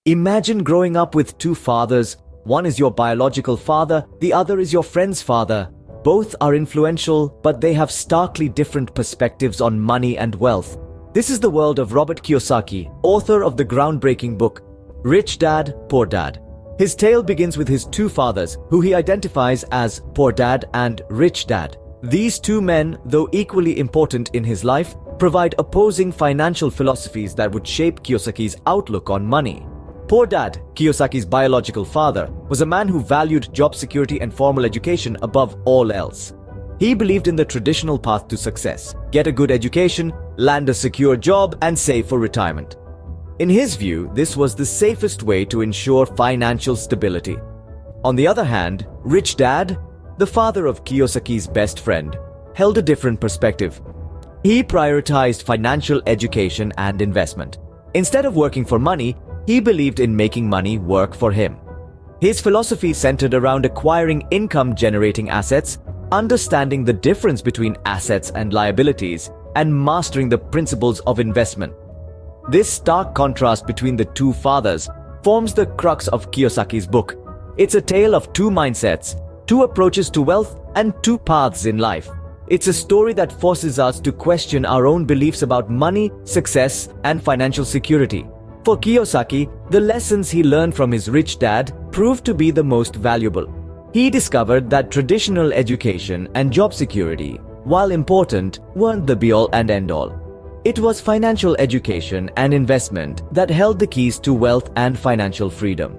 Imagine growing up with two fathers. One is your biological father, the other is your friend's father. Both are influential, but they have starkly different perspectives on money and wealth. This is the world of Robert Kiyosaki, author of the groundbreaking book, Rich Dad, Poor Dad. His tale begins with his two fathers, who he identifies as Poor Dad and Rich Dad. These two men, though equally important in his life, provide opposing financial philosophies that would shape Kiyosaki's outlook on money. Poor Dad, Kiyosaki's biological father, was a man who valued job security and formal education above all else. He believed in the traditional path to success: get a good education, land a secure job, and save for retirement. In his view, this was the safest way to ensure financial stability. On the other hand, Rich Dad, the father of Kiyosaki's best friend, held a different perspective. He prioritized financial education and investment. Instead of working for money, he believed in making money work for him. His philosophy centered around acquiring income-generating assets, understanding the difference between assets and liabilities, and mastering the principles of investment. This stark contrast between the two fathers forms the crux of Kiyosaki's book. It's a tale of two mindsets, two approaches to wealth, and two paths in life. It's a story that forces us to question our own beliefs about money, success, and financial security. For Kiyosaki, the lessons he learned from his rich dad proved to be the most valuable. He discovered that traditional education and job security, while important, weren't the be-all and end-all. It was financial education and investment that held the keys to wealth and financial freedom.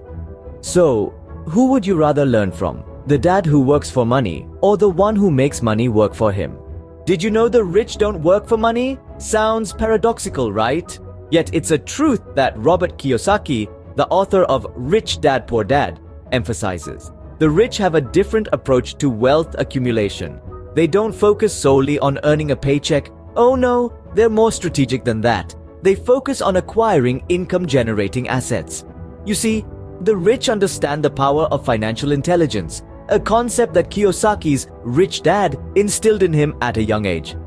So, who would you rather learn from? The dad who works for money, or the one who makes money work for him? Did you know the rich don't work for money? Sounds paradoxical, right? Yet it's a truth that Robert Kiyosaki, the author of Rich Dad, Poor Dad, emphasizes. The rich have a different approach to wealth accumulation. They don't focus solely on earning a paycheck. Oh no, they're more strategic than that. They focus on acquiring income-generating assets. You see, the rich understand the power of financial intelligence, a concept that Kiyosaki's Rich Dad instilled in him at a young age.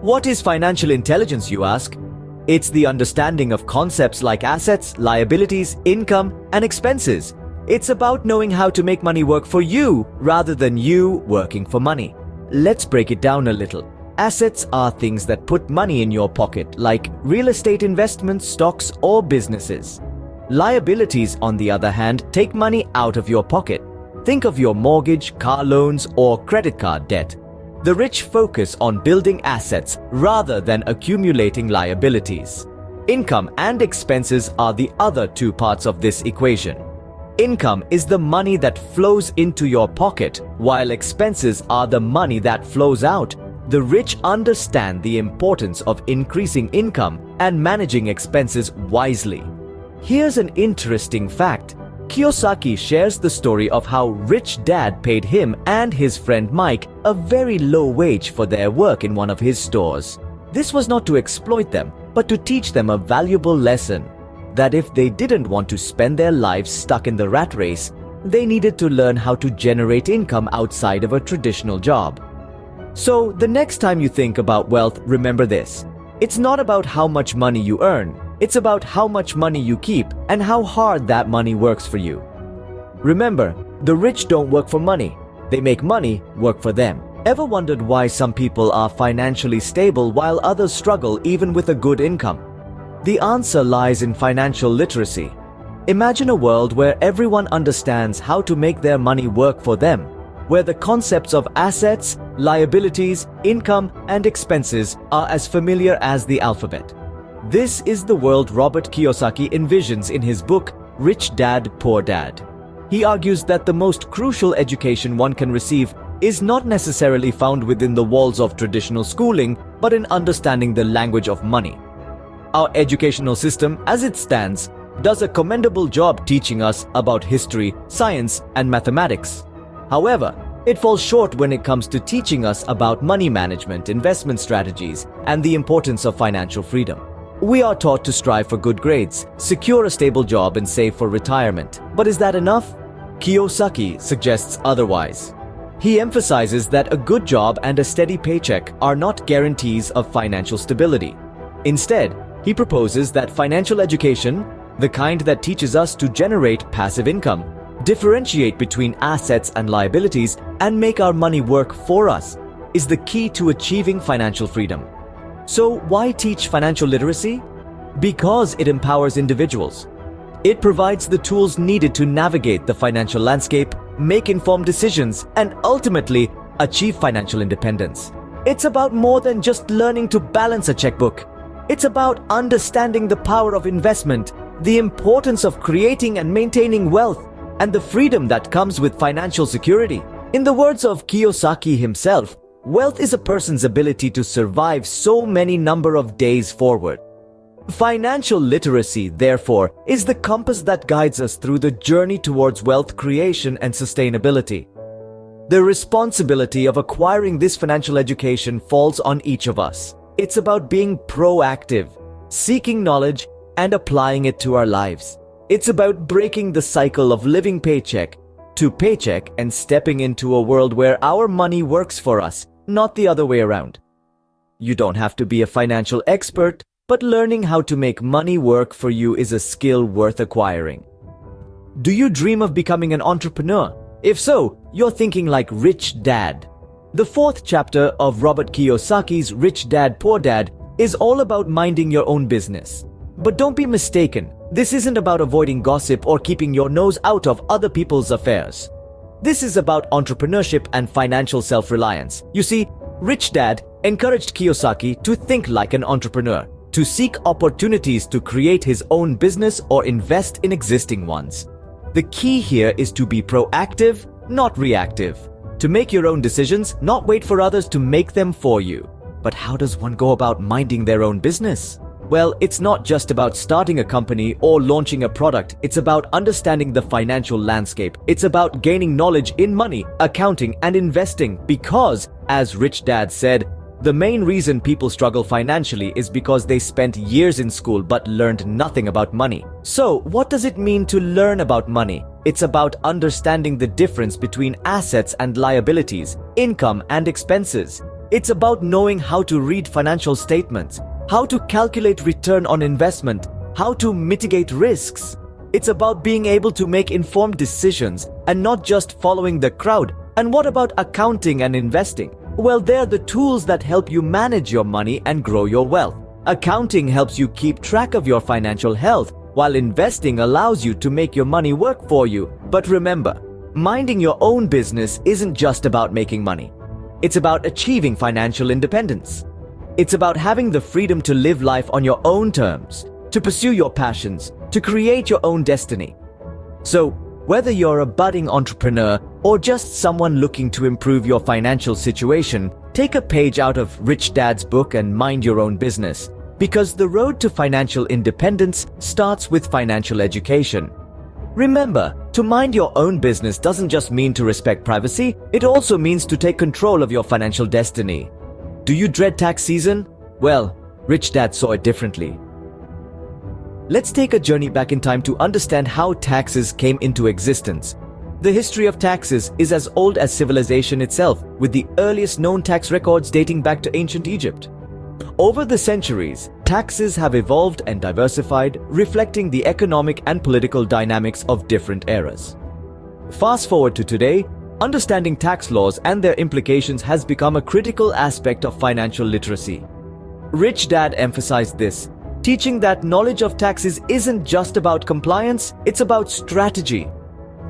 What is financial intelligence, you ask? It's the understanding of concepts like assets, liabilities, income, and expenses. It's about knowing how to make money work for you rather than you working for money. Let's break it down a little. Assets are things that put money in your pocket, like real estate investments, stocks, or businesses. Liabilities, on the other hand, take money out of your pocket. Think of your mortgage, car loans, or credit card debt. The rich focus on building assets rather than accumulating liabilities. Income and expenses are the other two parts of this equation. Income is the money that flows into your pocket, while expenses are the money that flows out. The rich understand the importance of increasing income and managing expenses wisely. Here's an interesting fact. Kiyosaki shares the story of how Rich Dad paid him and his friend Mike a very low wage for their work in one of his stores. This was not to exploit them, but to teach them a valuable lesson: that if they didn't want to spend their lives stuck in the rat race, they needed to learn how to generate income outside of a traditional job. So, the next time you think about wealth, remember this. It's not about how much money you earn. It's about how much money you keep and how hard that money works for you. Remember, the rich don't work for money. They make money work for them. Ever wondered why some people are financially stable while others struggle even with a good income? The answer lies in financial literacy. Imagine a world where everyone understands how to make their money work for them, where the concepts of assets, liabilities, income, and expenses are as familiar as the alphabet. This is the world Robert Kiyosaki envisions in his book, Rich Dad, Poor Dad. He argues that the most crucial education one can receive is not necessarily found within the walls of traditional schooling, but in understanding the language of money. Our educational system, as it stands, does a commendable job teaching us about history, science, and mathematics. However, it falls short when it comes to teaching us about money management, investment strategies, and the importance of financial freedom. We are taught to strive for good grades, secure a stable job, and save for retirement. But is that enough? Kiyosaki suggests otherwise. He emphasizes that a good job and a steady paycheck are not guarantees of financial stability. Instead, he proposes that financial education, the kind that teaches us to generate passive income, differentiate between assets and liabilities, and make our money work for us, is the key to achieving financial freedom. So why teach financial literacy? Because it empowers individuals. It provides the tools needed to navigate the financial landscape, make informed decisions, and ultimately achieve financial independence. It's about more than just learning to balance a checkbook. It's about understanding the power of investment, the importance of creating and maintaining wealth, and the freedom that comes with financial security. In the words of Kiyosaki himself, wealth is a person's ability to survive so many number of days forward. Financial literacy, therefore, is the compass that guides us through the journey towards wealth creation and sustainability. The responsibility of acquiring this financial education falls on each of us. It's about being proactive, seeking knowledge, and applying it to our lives. It's about breaking the cycle of living paycheck to paycheck and stepping into a world where our money works for us, not the other way around. You don't have to be a financial expert, but learning how to make money work for you is a skill worth acquiring. Do you dream of becoming an entrepreneur? If so, you're thinking like Rich Dad. The fourth chapter of Robert Kiyosaki's Rich Dad Poor Dad is all about minding your own business. But don't be mistaken, this isn't about avoiding gossip or keeping your nose out of other people's affairs. This is about entrepreneurship and financial self-reliance. You see, Rich Dad encouraged Kiyosaki to think like an entrepreneur, to seek opportunities to create his own business or invest in existing ones. The key here is to be proactive, not reactive. To make your own decisions, not wait for others to make them for you. But how does one go about minding their own business? Well, it's not just about starting a company or launching a product. It's about understanding the financial landscape. It's about gaining knowledge in money, accounting, and investing because, as Rich Dad said, the main reason people struggle financially is because they spent years in school but learned nothing about money. So, what does it mean to learn about money? It's about understanding the difference between assets and liabilities, income and expenses. It's about knowing how to read financial statements, how to calculate return on investment, how to mitigate risks. It's about being able to make informed decisions and not just following the crowd. And what about accounting and investing? Well, they're the tools that help you manage your money and grow your wealth. Accounting helps you keep track of your financial health, while investing allows you to make your money work for you. But remember, minding your own business isn't just about making money. It's about achieving financial independence. It's about having the freedom to live life on your own terms, to pursue your passions, to create your own destiny. So, whether you're a budding entrepreneur or just someone looking to improve your financial situation, take a page out of Rich Dad's book and mind your own business. Because the road to financial independence starts with financial education. Remember, to mind your own business doesn't just mean to respect privacy, it also means to take control of your financial destiny. Do you dread tax season? Well, Rich Dad saw it differently. Let's take a journey back in time to understand how taxes came into existence. The history of taxes is as old as civilization itself, with the earliest known tax records dating back to ancient Egypt. Over the centuries, taxes have evolved and diversified, reflecting the economic and political dynamics of different eras. Fast forward to today, understanding tax laws and their implications has become a critical aspect of financial literacy. Rich Dad emphasized this, teaching that knowledge of taxes isn't just about compliance, it's about strategy.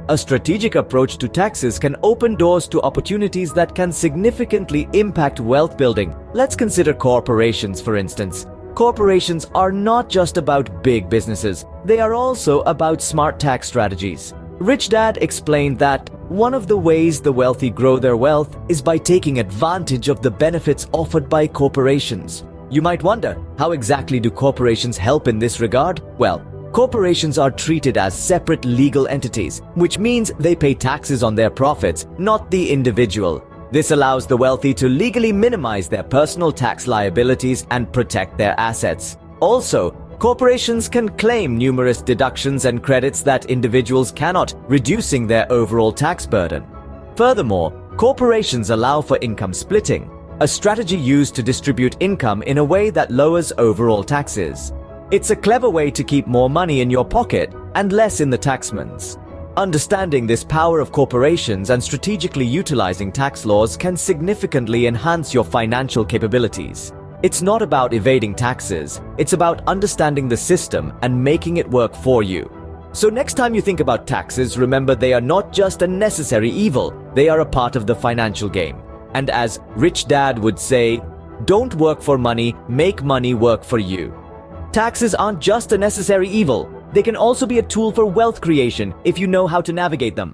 A strategic approach to taxes can open doors to opportunities that can significantly impact wealth building. Let's consider corporations, for instance. Corporations are not just about big businesses, they are also about smart tax strategies. Rich Dad explained that one of the ways the wealthy grow their wealth is by taking advantage of the benefits offered by corporations. You might wonder, how exactly do corporations help in this regard? Well, corporations are treated as separate legal entities, which means they pay taxes on their profits, not the individual. This allows the wealthy to legally minimize their personal tax liabilities and protect their assets. Also, corporations can claim numerous deductions and credits that individuals cannot, reducing their overall tax burden. Furthermore, corporations allow for income splitting, a strategy used to distribute income in a way that lowers overall taxes. It's a clever way to keep more money in your pocket and less in the taxman's. Understanding this power of corporations and strategically utilizing tax laws can significantly enhance your financial capabilities. It's not about evading taxes, it's about understanding the system and making it work for you. So next time you think about taxes, remember they are not just a necessary evil, they are a part of the financial game. And as Rich Dad would say, don't work for money, make money work for you. Taxes aren't just a necessary evil, they can also be a tool for wealth creation if you know how to navigate them.